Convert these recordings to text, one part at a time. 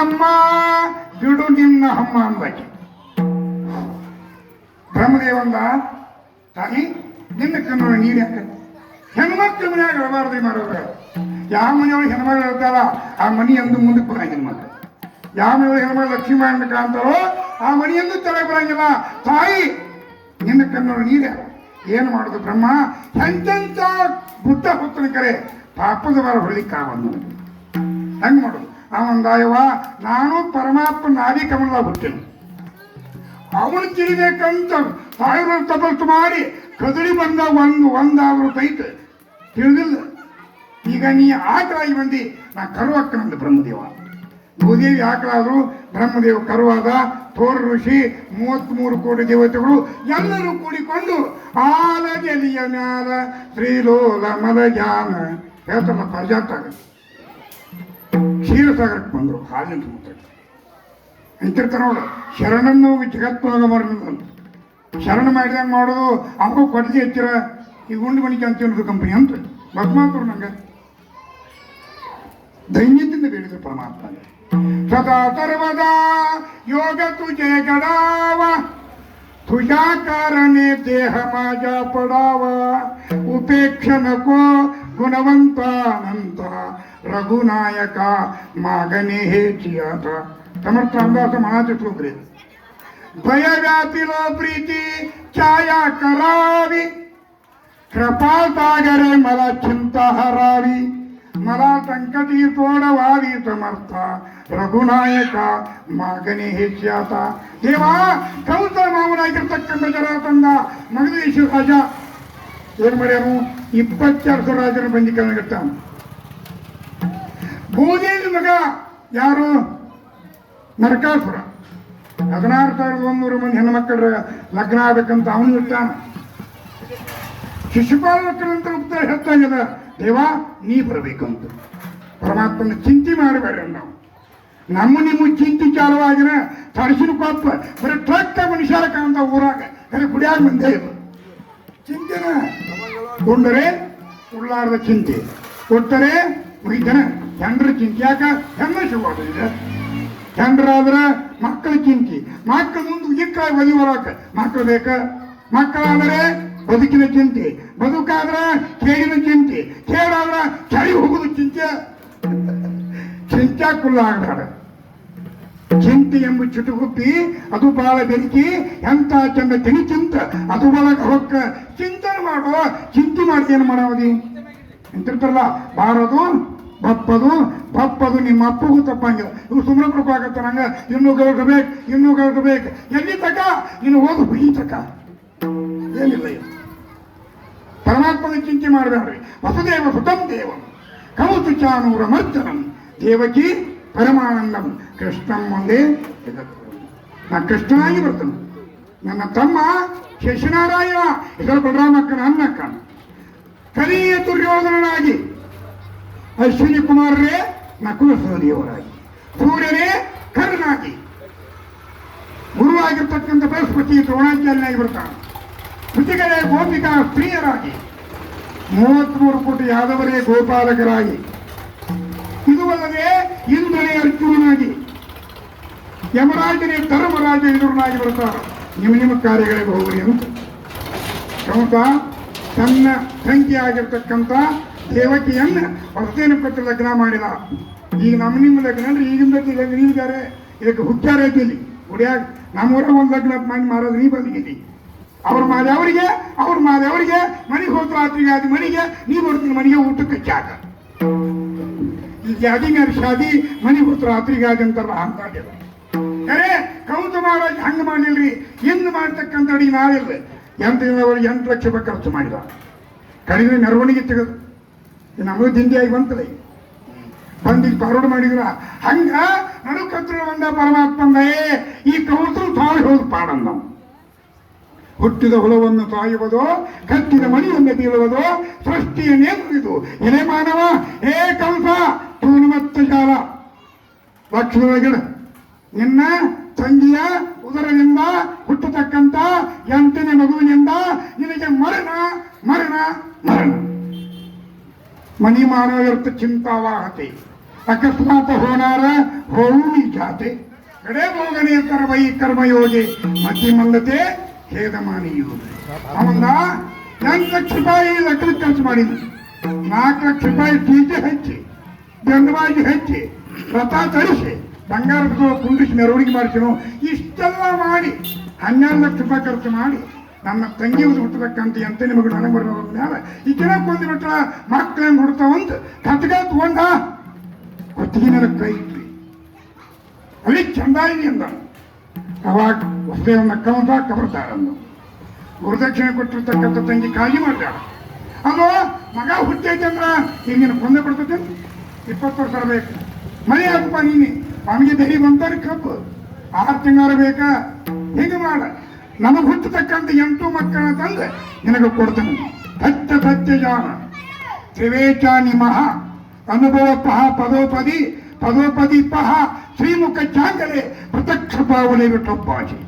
ಬ್ರಹ್ಮ ಬಿಡು ನಿನ್ನ ಹಮ್ಮ ಅಂದಾಕಿ. ಬ್ರಹ್ಮದೇವಂದ ತಾಯಿ ನಿನ್ನ ಕಣ್ಣು ನೀರು ಯಾಕೆ ಹೆಣ್ಮಕ್ಳ ಮನ್ಯಾಗ ಇರಬಾರ್ದು ಮಾಡೋರು. ಯಾವ ಮನೆಯೊಳಗೆ ಹೆಣ್ಮಗಳು ಇರ್ತಾರ ಆ ಮನಿ ಎಂದು ಮುಂದಕ್ಕೆ ಬರಂಗಿಲ್ಲ. ಮತ್ತೆ ಯಾವ ಮನೆಯೊಳಗೆ ಹೆಣ್ಮಗಳು ಲಕ್ಷ್ಮೀ ಮಾಡಬೇಕು ಅಂತಾರೋ ಆ ಮನೆಯಂದು ತಲೆ ಬರಂಗಿಲ್ಲ. ತಾಯಿ ನಿನ್ನ ಕಣ್ಣು ನೀರು ಏನು ಮಾಡೋದು ಬ್ರಹ್ಮ ಎಂತೆಂತ ಬುದ್ಧ ಹೊತ್ತನ ಕರೆ ಪಾಪದ ಬರ ಹೊಳಿಕಾವನ್ನು ಹೆಂಗ್ ಮಾಡೋದು. ಅವಂದಾಯವ ನಾನು ಪರಮಾತ್ಮ ನಾದಿ ಕಮಲದಾಗ ಹುಟ್ಟೇನು ಅವನು ತಿಳಿಬೇಕಂತ ಸಾವಿರ ತಪಸ್ಸು ಮಾಡಿ ಕದಳಿ ಬಂದ ಒಂದಾದ್ರು ತೈತ ತಿಳಿದಿಲ್ಲ. ಈಗ ನೀ ಆಕಳಾಗಿ ಬಂದು ನಾ ಕರುವಕ್ಕನಂದ ಬ್ರಹ್ಮದೇವ. ಭೂದೇವಿ ಆಕಳಾದ್ರು ಬ್ರಹ್ಮದೇವ ಕರುವಾದ. ತೋರ ಋಷಿ 33 ಕೋಟಿ ದೇವತೆಗಳು ಎಲ್ಲರೂ ಕೂಡಿಕೊಂಡು ಆಲ ಜಲಿಯ ಮ್ಯಾಲ ಶ್ರೀಲೋಲ ಮಲ ಜ್ಞಾನ ಹೇಳ್ತಾರಲ್ಲ ಪ್ರಜಾತಾಗ ಕ್ಷೀರಸಾಗರಕ್ಕೆ ಬಂದರು ಹಾಲಿನ ಸಮುದ್ರ ಅಂತಿರ್ತಾರ ನೋಡು. ಶರಣನ್ನು ಜಗತ್ವಾಗ ಬರಲಿಲ್ಲ ಶರಣ ಮಾಡಿದಂಗೆ ಮಾಡೋದು ಅವ್ರು ಕೊಡ್ಲಿ ಹಚ್ಚಿರ ಈ ಗುಂಡು ಮಣಿಕೆ ಅಂತ ಅನ್ನೋದು ಕಂಪನಿ ಅಂತ ಬದ್ಮಾತರು ನಂಗೆ ದೈನ್ಯದಿಂದ ಬೇಡಿದ್ರು ಪರಮಾತ್ಮ. ಸದಾ ಸರ್ವದ ಯೋಗ ತುಜೆ ಗಡಾವ तुझ्या कारणे देह माझ्या पडावा उपेक्षण को गुणवंतानंता रघुनायका मागणे हेची आता. समर्थ अंदाज म्हणाचे श्लोकरे भय व्यापील प्रीती छाया करावी कृपा सागरे मला चिंता हरावी मला संकटी तोडवावी समर्थ रघुनायका मागणे हेची आता. देवा ಕಂಸ ಮಾವನಾಗಿರ್ತಕ್ಕಂಥ ಜರಾಸಂಧ ಮಗಧೇಶ ರಾಜ ಏನ್ ಮಾಡ್ಯಾನು 22 ರಾಜರ ಬಂದಿ ಕಣಗಟ್ಟ. ಭೂದೇವಿ ಮಗ ಯಾರು ನರಕಾಸುರ 16,100 ಮಂದಿ ಹೆಣ್ಮಕ್ಕಳ ಲಗ್ನ ಆಗ್ಬೇಕಂತ ಅವನು ಇರ್ತಾನ. ಶಿಶುಪಾಲಕರಂತ ಉತ್ತರ ಹೇಳ್ತಾಗದ ದೇವಾ ನೀ ಬರಬೇಕಂತ. ಪರಮಾತ್ಮನ ಚಿಂತೆ ಮಾಡಬೇಡ್ರಿ ನಾವು. ನಿಮ್ಮ ಚಿಂತೆ ಚಾಲುವಾಗಿನ ತಡಿಸಿನ ಕೊಪ್ಪ ಬರೀ ಟ್ರಕ್ ಮನುಷ್ಯರ ಕಾಣ್ತಾವ ಊರಾಗ ಬರೀ ಗುಡಿಯಾಗ ಬಂದೇ ಇಲ್ಲ. ಚಿಂತೆನ ಕೊಂಡರೆ ಉಳ್ಳಾರದ ಚಿಂತೆ ಕೊಟ್ಟರೆ ಮುಗಿದನ ಜನರ ಚಿಂತೆ. ಯಾಕ ಹೆಣ್ಣು ಸಿಗೋದಿದೆ ಜನರಾದ್ರೆ ಮಕ್ಕಳ ಚಿಂತೆ. ಮಕ್ಕಳ ಮುಂದೆ ಇಕ್ಕಾಗಿ ಬದಿ ಹೊರಕ ಮಕ್ಕಳು ಬೇಕ. ಮಕ್ಕಳಾದರೆ ಬದುಕಿನ ಚಿಂತೆ. ಬದುಕಾದ್ರೆ ಕೇಳಿನ ಚಿಂತೆ. ಕೇಳಾದ್ರೆ ಚಳಿ ಹೋಗುದು ಚಿಂತೆ. ಚಿಂತ್ಯಾಕುಲ್ಲ ಆಗಬೇಡ. ಚಿಂತೆ ಎಂಬ ಚುಟುಗುಪ್ಪಿ ಅದು ಬಹಳ ಬೆಂಕಿ ಎಂತ ಚಂದ ತಿನಿ ಚಿಂತ ಅದು ಒಳಗೆ ಹೊಕ್ಕ ಚಿಂತನೆ ಮಾಡುವ. ಚಿಂತೆ ಮಾಡಿ ಏನು ಮಾಡೋದಿ ಅಂತಿರ್ತಾರಲ್ಲ ಬಾರದು ಬಪ್ಪದು ನಿಮ್ಮ ಅಪ್ಪಗೂ ತಪ್ಪಂಗಿಲ್ಲ. ಇವು ಸುಮ್ಮನೆ ಕೊಡಬೇಕಾಗತ್ತ ನಂಗೆ ಇನ್ನೂ ಗೌಡ್ಬೇಕು ಎಲ್ಲಿ ತಕ ಇನ್ನು ಹೋದು ಹುಗಿ ತಕ ಏನಿಲ್ಲ. ಪರಮಾತ್ಮನ ಚಿಂತೆ ಮಾಡಬೇಡ್ರಿ. ವಸುದೇವ ಸುತಂ ದೇವಂ ಕೌತು ಚಾನೂರ ಮರ್ಜನಂ ದೇವಕಿ ಪರಮಾನಂದಂ ಕೃಷ್ಣಂ ಒಂದೇ ಜಗದ್ಗುರು. ನಾ ಕೃಷ್ಣನಾಗಿ ಬರ್ತೇನೆ. ನನ್ನ ತಮ್ಮ ಶಶಿನಾರಾಯಣ ಇದರ ಬಲರಾಮಕ್ಕನ ಅನ್ನಕ್ಕ ಕಲಿಯ ದುರ್ಯೋಧನನಾಗಿ ಅಶ್ವಿನಿ ಕುಮಾರರೇ ನಕುಲ ಸಹದೇವರಾಗಿ ಸೂರ್ಯನೇ ಕರ್ಣನಾಗಿ ಗುರುವಾಗಿರ್ತಕ್ಕಂಥ ಬೃಹಸ್ಪತಿ ದ್ರೋಣಾಚಾರ್ಯನಾಗಿ ಬರ್ತಾನೆ. ಕೃತಿಗಳೇ ಗೋಪಿಕಾ ಸ್ತ್ರೀಯರಾಗಿ 33 ಕೋಟಿ ಯಾದವರೇ ಗೋಪಾಲಕರಾಗಿ ಇದು ಅಲ್ಲದೆ ಇಂದ್ರನೇ ಅರ್ಜುನನಾಗಿ ಯಮರಾಜನೇ ಧರ್ಮರಾಜ ಎದುರನಾಗಿ ಬರ್ತಾರೆ. ನಿಮ್ಮ ಕಾರ್ಯಗಳಿಗೆ ಹೋಗ್ರಿ ಅಂತ ಕಂಸ ತನ್ನ ತಂಗಿ ಆಗಿರ್ತಕ್ಕಂಥ ದೇವಕಿಯನ್ನ ಹೊಸದೇನು ಕೊಟ್ಟು ಲಗ್ನ ಮಾಡಿದ. ಈಗ ನಿಮ್ಮ ಲಗ್ನ ಅಂದ್ರೆ ಈಗಿಂದ ನೀವಿದ್ದಾರೆ ಇದಕ್ಕೆ ಹುಟ್ಟಾರ ಐತಿಲ್ಲಿ ಹುಡಿಯಾಗ ನಮ್ಮೂರಾಗ ಒಂದು ಲಗ್ನ ಮಾಡಿ ಮಾರೋದು ನೀ ಬಂದಿದ್ದೀನಿ. ಅವ್ರ ಮಾದೆ ಅವರಿಗೆ ಮನೆಗೆ ಹೋದ ರಾತ್ರಿಗೆ ಆದ ಮನೆಗೆ ನೀ ಬರ್ತೀನಿ ಮನೆಗೆ ಊಟಕ್ಕೆ ಚಾಕ ಈಗ ಯಾದಿಗಾರ ಶಾದಿ ಮನೆಗೆ ಹೋದ ರಾತ್ರಿಗೆ ಆದ ಅಂತಾರಲ್ಲ ಅಂತಾಡ್ಯ ಕರೆ ಕೌಂತ ಮಹಾರಾಜ್ ಹಂಗೆ ಮಾಡಲಿಲ್ರಿ. ಹಿಂಗೆ ಮಾಡ್ತಕ್ಕಂಥ ಅಡಿಗೆ ನಾವಿಲ್ಲ. 8 ಲಕ್ಷ ರೂಪಾಯಿ ಖರ್ಚು ಮಾಡಿದ. ಕಡಿಮೆ ಮೆರವಣಿಗೆ ತೆಗೆದು ನಮಗೆ ದಿಂಡಿಯಾಗಿ ಬಂತಲ್ಲ ಬಂದಿಗೆ ಪಾರೋಡ್ ಮಾಡಿದ್ರ ಹಂಗ ನಡುಕತ್ರ ಬಂದ ಪರಮಾತ್ಮಂದೇ ಈ ಕೌಂತರು ತಾಳಿ ಹೋದ್ ಪಾಡಂದ. ಹುಟ್ಟಿದ ಹೊಲವನ್ನು ತಾಯುವುದೋ ಕಟ್ಟಿದ ಮಣಿಯನ್ನು ಬೀಳುವುದೋ ಸೃಷ್ಟಿಯನ್ನೇ ಮುಗಿದು ಎಲೆ ಮಾನವ ಹೇ ಕಂಸ ತೂನುಮತ್ತ ಜಾಲ ಲಕ್ಷ್ಮಣ ನಿನ್ನ ತಂಗಿಯ ಉದರದಿಂದ ಹುಟ್ಟತಕ್ಕಂಥ 8ನೇ ಮಗುವಿನಿಂದ ನಿನಗೆ ಮರಣ ಮರಣ ಮರಣ ಮನಿ ಮಾನವರ್ಥ ಚಿಂತಾವಾಹತೆ अकस्मात होणार होऊनी जाते कडे भोगणे तर वै कर्मयोगे मती मಲ್ಲತೆ ಖೇದಮಾನಿ ಯೋಗ ಅವಂದ 8 ಲಕ್ಷ ರೂಪಾಯಿ ಲಕ್ಷ ಖರ್ಚು ಮಾಡಿದ 4 ಲಕ್ಷ ರೂಪಾಯಿ ಟಿಟಿ ಹಚ್ಚಿ ಗಂಗವಾಗಿ ಹಚ್ಚಿ ರಥ ತರಿಸಿ ಬಂಗಾರದ ಕುಂಡಿಸಿ ಮೆರವಣಿಗೆ ಮಾಡಿಸಿನು ಇಷ್ಟೆಲ್ಲ ಮಾಡಿ 12 ಲಕ್ಷ ರೂಪಾಯಿ ಖರ್ಚು ಮಾಡಿ ನನ್ನ ತಂಗಿ ಹುಟ್ಟಬೇಕಂತ ಎಂತ ನಿಮಗೆ ನನಗೆ ಬರೋದ್ರ ಮ್ಯಾಲ ಈಗಿನ ಕೊಂದು ಬಿಟ್ರ ಮಕ್ಳು ಹೆಂಗೆ ಹುಡ್ತಾವಂತ ಕತ್ಗ ತಗೊಂಡ ಕೊತ್ತಿಗೆ ಕೈ ಇಟ್ರಿ ಅಲ್ಲಿ ಚಂದಾಯಿನಿ ಅಂದ ಅವಾಗ ವಸುದೇವನ ಕವಂತ ಕಬರ್ತಾರಂದು ಗುರುದಕ್ಷಿಣೆ ಕೊಟ್ಟಿರ್ತಕ್ಕಂಥ ತಂಗಿ ಕಾಳಜಿ ಮಾಡ್ಯಾಳ ಅಲ್ವ ಮಗ ಹುಟ್ಟೈತೆ ಅಂದ್ರ ಈಗ ನೀನು ಕೊಂದೆ ಬಿಡ್ತೈತೆ 20 ವರ್ಷ ಬೇಕು ಮನೆ ಹಾಕಪ್ಪ ನೀನು ಅವನಿಗೆ ದಹಿ ಬಂತಾರೆ ಕಬ್ಬು 6 ತಿಂಗಳ ಬೇಕಾ ಹೀಗೆ ಮಾಡ ನಮಗೆ ಹುಟ್ಟತಕ್ಕಂಥ 8 ಮಕ್ಕಳ ತಂದು ನಿನಗೆ ಕೊಡ್ತಾನೆ ಸತ್ಯ ಸತ್ಯ ಜಾನ ತ್ರಿವೇಚ ನಿಮಃ ಅನುಭವ ಪಹ ಪದೋಪದಿ ಪದೋಪದಿ ಪಹ ಶ್ರೀಮುಖ ಚಾಂಗಲೆ ಪ್ರತ್ಯಕ್ಷ ಪಾವನೆ ಬಿಟ್ಟೊಪ್ಪಾಜಿ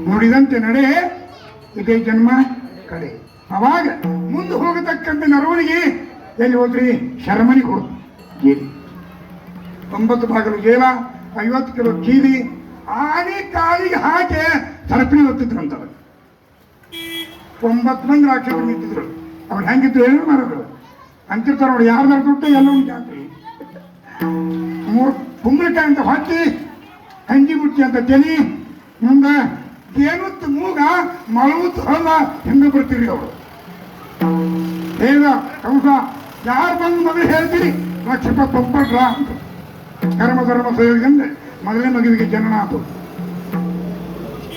ನೋಡಿದಂತೆ ನಡೆ ಇದೇ ಜನ್ಮ ಕಡೆ ಅವಾಗ ಮುಂದೆ ಹೋಗತಕ್ಕಂಥ ಮೆರವಣಿಗೆ ಎಲ್ಲಿ ಹೋದ್ರಿ ಶರಮನಿಗೆ ಹೋದ್ ಗೇಲಿ 9 ಬಾಗಿಲು ಗೇಲ 50 ಕಿಲೋ ಕೀಲಿ ಆನೆ ಕಾಲಿಗೆ ಹಾಕಿ ಸರಪಣಿ ಹೊತ್ತಿದ್ರಂತ 9 ಮಂದಿ ರಾಕ್ಷಸರು ನಿಂತಿದ್ರು ಅವ್ರು ಹೆಂಗಿದ್ರು ಏನು ಮಾಡೋದು ಅಂತಿರ್ತಾರ ನೋಡಿ ಯಾರ್ದಾರ ದುಡ್ಡು ಎಲ್ಲ ಉಂಟಾಗ್ರಿ 3 ಕುಂಬಳಕಾಯಿ ಅಂತ ಹೊತ್ತಿ ಕಂಜಿ ಮುಚ್ಚಿ ಅಂತ ತೆಲಿ ಮುಂದೆ ಏನುತ್ತು ಮೂಗ ಮಳವುತ್ತು ಹೊಲ ಹೆಂಗ ಬರ್ತೀರಿ ಅವರು ಹೇಳ ಕಂಸ ಯಾರು ಬಂದು ಮದುವೆ ಹೇಳ್ತೀರಿ 1 ಲಕ್ಷ ರೂಪಾಯಿ ಕೊಟ್ಬಿಟ್ರ ಅಂತ ಕರ್ಮ ಧರ್ಮ ಸಹಯೋಗದಿಂದ ಮೊದಲನೇ ಮಗುವಿಗೆ ಜನನ ಆತು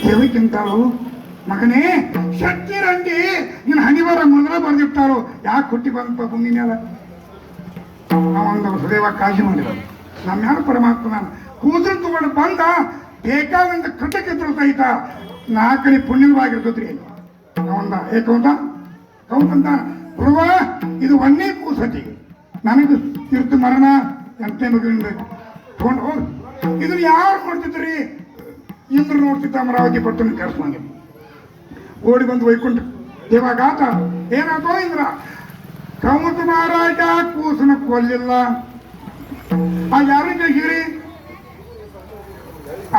ದೇವಿಗಿಂತಾಳು ಮಗನೇ ಶಕ್ತಿ ರಂಡಿ ನೀನು ಹನಿವಾರ ಮೊದಲೇ ಬರ್ದಿರ್ತಾಳು ಯಾಕೆ ಹುಟ್ಟಿ ಬಂದಪ್ಪ ಭೂಮಿ ಮೇಲೆ ನಾವೊಂದು ವಸುದೇವ ಕಾಳಜಿ ಮಾಡಿರೋದು ನಮ್ಮ ಯಾರು ಪರಮಾತ್ಮ ನಾನು ಕೂದಲು ತಗೊಂಡು ಬಂದ ಬೇಕಾದಂತ ಕೃತಕ್ಕೆ ಸಹಿತ 4 ಪುಣ್ಯವಾಗಿರ್ತದ್ರಿ ಅವಂದ ಏಕವಂತ ಕೌಂತ ಗುರುವ ಇದು ಒಂದೇ ಕೂಸತಿ ನನಗೆ ತಿರ್ತು ಮರಣ ಎಂಟನೇ ಮಗುವಿನ ಬೇಕು ತಗೊಂಡು ಹೋಗಿ ಇದನ್ನ ಯಾರು ನೋಡ್ತಿದ್ರಿ ಇಂದ್ರ ನೋಡ್ತಿದ್ದ ಅಮರಾವತಿ ಪಟ್ಟಣ ಕರ್ಸ್ಕೊಂಡಿ ಓಡಿ ಬಂದು ವೈಕುಂಠ ದೇವಾಗಾತ ಏನಾಯ್ತೋ ಇಂದ್ರ ಕೌಂತ ಮಹಾರಾಜ ಕೂಸನ ಕೊಲ್ಲಿಲ್ಲ ಆ ಯಾರು ಕೇಳಿರಿ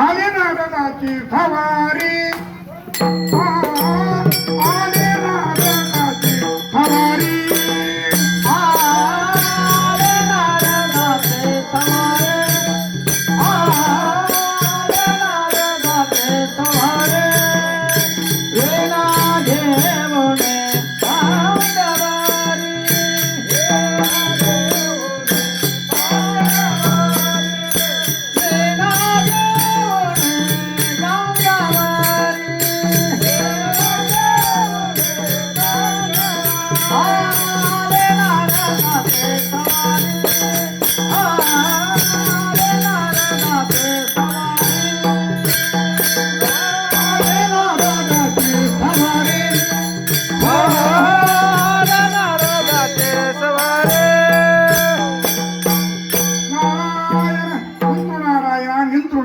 ಆಲೇನಾದ ತೀರ್ಥವಾರಿ ಆಲೇನಾದ ತೀರ್ಥವಾರಿ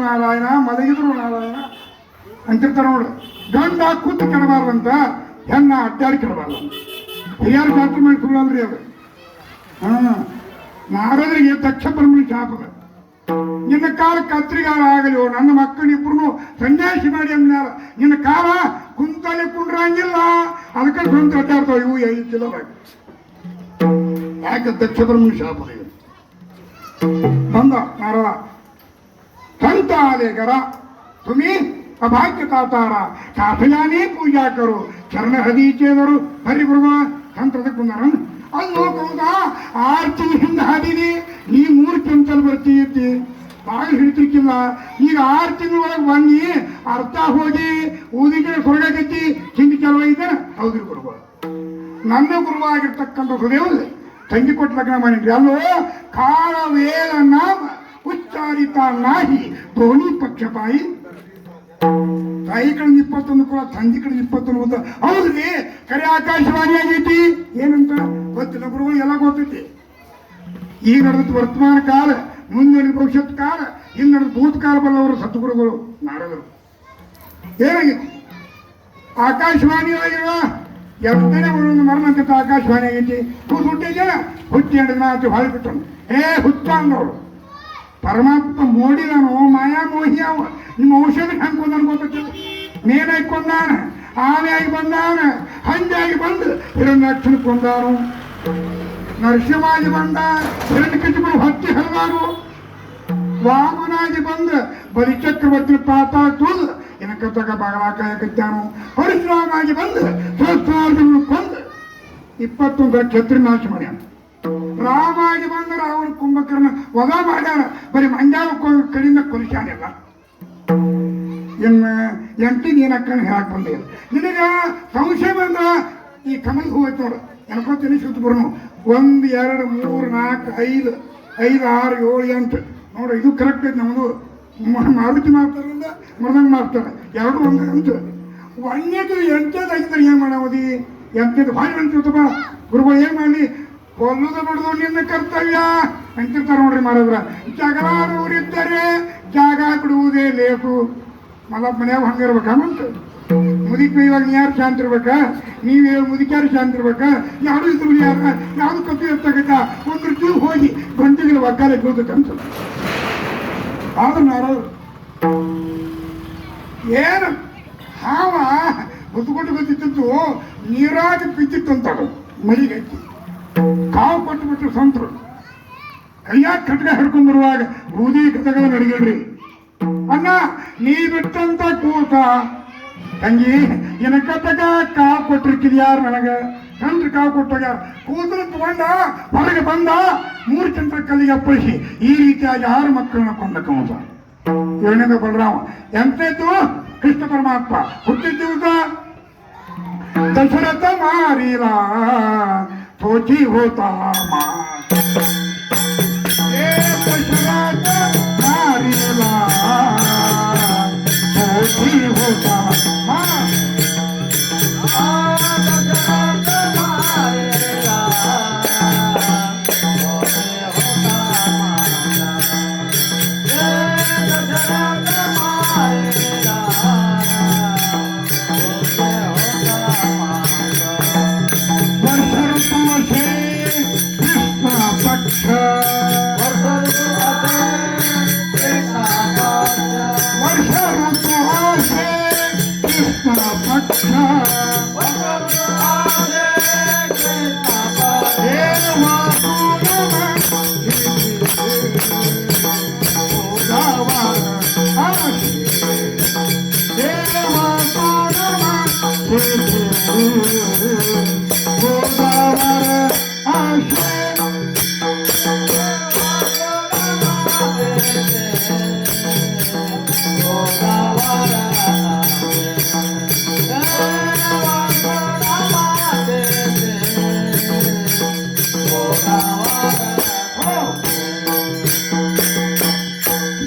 ನಾರಾಯಣ ಮಲಗಿದ್ರು ನಾರಾಯಣ ಅಂತಿರ್ತಾರ ನೋಡ್ರಿ ಗಂಡ ಕೂತು ಕೆಡಬಾರ್ದಂತ ಹೆಣ್ಣ ಅಡ್ಡಾಡಿ ಕೆಡಬಾರ್ದು ಹಿರಿಯರು ಶಾಸ್ತ್ರ ಮಾಡಿ ಸುಳ್ಳಲ್ರಿ ಅದು ನಾರದರಿಗೆ ದಕ್ಷ ಬ್ರಹ್ಮಣ ಶಾಪದ ನಿನ್ನ ಕಾಲ ಕತ್ರಿಗಾರ ಆಗಲಿ ನನ್ನ ಮಕ್ಕಳಿಬ್ರು ಸನ್ಯಾಸಿ ಮಾಡಿ ಅಂದ್ಯಾರ ನಿನ್ನ ಕಾಲ ಕುಂತಲೆ ಕುಂಡ್ರಂಗಿಲ್ಲ ಅದಕ್ಕೆ ಕುಂತ ಅಡ್ಡಾಡ್ತಾವ ಇವು 5 ಕಿಲೋ ಯಾಕೆ ದಕ್ಷ ಬ್ರಹ್ಮಣ ಶಾಪದ ಬಂದ ನಾರದ संत आलेकरा तुम्ही अभाग्य तातारा काफिलाने पूजा करो चरण हदीचेदरू हरि गुरुवा संतದ ಕುಂದರನ್ ಅಲ್ಲಿ ಹೋಗುವಾಗ 6 ತಿಂಗಳ ಹಿಂದೆ ಹಾದಿನಿ ನೀ 3 ಕ್ವಿಂಟಲ್ ಬರ್ತೀತಿ ಬಾಗಿಲು ಹಿಡಿತಿರ್ಕಿಲ್ಲ ಈಗ 6 ತಿಂಗಳೊಳಗೆ ಬನ್ನಿ ಅರ್ಥ ಹೋಗಿ ಊದಿಗೆ ಸ್ವರ್ಗಗತಿ ಚಿಂತೆ ಚಲೋ ಇದೆ ಹೌದ್ರಿ ಗುರುವ ನನ್ನ ಗುರುವಾಗಿರ್ತಕ್ಕಂಥ ಸುದೇವಲ್ಲಿ ತಂಗಿ ಕೊಟ್ಟು ಲಗ್ನ ಮಾಡಿದ್ರಿ ಅಲ್ಲೋ ಕಾಲ ವೇಳ ನಾಮ ಉಚ್ಚಾರಿತ ನಾಹಿ ಧೋನಿ ಪಕ್ಷಪಾಯಿ ತಾಯಿ ಕಡೆ 21 ಕೂಡ ತಂದಿ ಕಡೆ 21 ಹೌದ್ರಿ ಕರೆ ಆಕಾಶವಾಣಿ ಆಗೈತಿ ಏನಂತ ಗೊತ್ತಿಲ್ಲ ಗುರುಗಳು ಎಲ್ಲ ಗೊತ್ತೈತಿ ಈಗ ನಡೆದ ವರ್ತಮಾನ ಕಾಲ ಮುಂದಿನ ಭವಿಷ್ಯತ್ ಕಾಲ ಹಿಂದೆ ನಡೆದ ಭೂತಕಾಲ ಬಲ್ಲವರು ಸದ್ಗುರುಗಳು ನಾರದರು ಏನಾಗೈತಿ ಆಕಾಶವಾಣಿ ಆಗಿರುವ ಎಂಟನೇ ಒಂದು ಮರಣಂತ ಆಕಾಶವಾಣಿ ಆಗೈತಿ ಹುಟ್ಟಿಗೆ ಹುಚ್ಚಿ ಹಿಡಿದ ಮಾತು ಹೊಳ್ಬಿಟ್ಟು ಹುಚ್ಚ ಅಂದವಳು ಪರಮಾತ್ಮ ಮೋಡಿದನು ಮಾಯಾ ಮೋಹಿ ಅವ ನಿಮ್ಮ ಔಷಧ ಹೆಂಗೆ ಕೊಂದನು ಗೊತ್ತಿಲ್ಲ ಮೇನಾಗಿ ಕೊಂದಾನ ಆನೆಯಾಗಿ ಬಂದಾನ ಹಂಜಾಗಿ ಬಂದು ಹಿರಣ್ಯಾಕ್ಷನ ಕೊಂದಾನು ನರಸಿಂಹಾಗಿ ಬಂದ ಹಿರಣ್ಯಕಶಿಪುರ ಹೊತ್ತಿ ಹರಿದಾರು ವಾಮನಾಗಿ ಬಂದ ಬಲಿಚಕ್ರವರ್ತಿನ ಪಾತಾಳ ತುಳಿದು ಏನಕ್ಕತ್ತಾಗ ಬಾಗಲಾಕಾಯಕತ್ತಾನು ಪರಶುರಾಮಾಗಿ ಬಂದು ಸಹಸ್ರಾರ್ಜುನನ್ನು ಕೊಂದು 21 ಕ್ಷತ್ರಿ ನಾಶ ಮಾಡ್ಯಾನ ರಾಮಾಗಿ ಬಂದರೆ ಅವನು ಕುಂಭಕರ್ಣ ವಧ ಮಾಡ್ಯಾನ ಬರೀ ಮಂಜಾಳ ಕಡೆಯಿಂದ ಕೊಲಿಸ್ಯಾನಿಲ್ಲ ಇನ್ನು ಎಂಟಿಗೆ ಏನಕ್ಕನ ಹೇಳಕ್ ಬಂದಿಲ್ಲ ನಿನಗ ಸಂಶಯ ಬಂದ ಈ ಕಮಲ್ ಹೂ ಐತೆ ನೋಡು ಎನ್ಕೋತೀನಿ ಸುತ್ತ ಬರ್ನು 1 2 3 4 5 5 6 7 8 ನೋಡ್ರಿ ಇದು ಕರೆಕ್ಟ್ ಐತೆ ನಮ್ಮದು ಮಾರುತಿ ಮಾಡ್ತಾರಿಂದ ಮೃದಂಗ ಮಾಡ್ತಾರೆ ಎರಡು ಒಂದು ಅಂತ ಒಂದೇದು ಎಂಟೇದು ಆಗಿದ್ರೆ ಏನು ಮಾಡೋದಿ ಎಂಟೇದು ಭಾಳ ಅಂತಿರ್ತಪ್ಪ ಗುರುಗಳು ಏನು ಮಾಡಿ ಕೊಲ್ಲುದು ಬಿಡುದು ನಿನ್ನ ಕರ್ತವ್ಯ ಅಂತಿರ್ತಾರೆ ನೋಡ್ರಿ ಮಾಡಿದ್ರ ಜಗಳಾಡುವರಿದ್ದರೆ ಜಾಗ ಬಿಡುವುದೇ ಲೇಸು ಮಲ್ಲ ಮನ್ಯಾಗ ಹಂಗಿರ್ಬೇಕಂತ ಮುದುಕಿ ಇವಾಗ ನೀ ಯಾರು ಶಾಂತ ಇರ್ಬೇಕಾ ನೀವು ಮುದುಕ್ಯಾರು ಶಾಂತ ಇರ್ಬೇಕಾ ಯಾರು ಇದ್ರು ಯಾರು ಕಪ್ಪಿ ಇರ್ತಕ್ಕಂಥ ಒಂದು ಜೀವ ಹೋಗಿ ಗಂಟೆಗಳ ಒಗ್ಗಾಲೆ ಬೀಳ್ಬೇಕಂತ ಆದ್ರೆ ನಾರು ಏನು ಹಾವ ಗೊತ್ತುಕೊಟ್ಟು ಗೊತ್ತಿತ್ತು ನೀರಾಗಿ ಬಿದ್ದಿತ್ತಂತಾಳು ಮರಿಗೆ ಕಾವು ಕೊಟ್ಟು ಬಿಟ್ರು ಸಂತರು ಕೈಯಾಗ ಕಟ್ಗ ಹಿಡ್ಕೊಂಡ್ ಬರುವಾಗ ಬೂದಿ ಕಥಗಳ ನಡಿಗಳ್ರಿ ಅಣ್ಣ ನೀ ಬಿಟ್ಟಂತ ಕೂತ ತಂಗಿ ಏನಕ್ಕತ್ತಾಗ ಕಾವು ಕೊಟ್ಟಿರ್ಕಿದ್ ಯಾರು ನನಗೆ ಕಂಡ್ರಿ ಕಾವು ಕೊಟ್ಟಾಗ ಕೂದಲು ತಗೊಂಡ ಹೊರಗೆ ಬಂದ 3 ಚಂದ್ರ ಕಲ್ಲಿಗೆ ಅಪ್ಪಳಿಸಿ ಈ ರೀತಿಯಾಗಿ 6 ಮಕ್ಕಳನ್ನ ಕೊಂದ ಕಂಸ 7ನೇದು ಬಲರಾಮ ಎಂತದ್ದು ಕೃಷ್ಣ ಪರಮಾತ್ಮ ಹುಟ್ಟಿದ್ದ ದಶರಥ ಮಾರೀಲ ತೋಚಿ ಹೋತಾ ದಶರಥ ಮಾರೀಲ ತೋಚಿ ಹೋತಾ ವರ್ಷ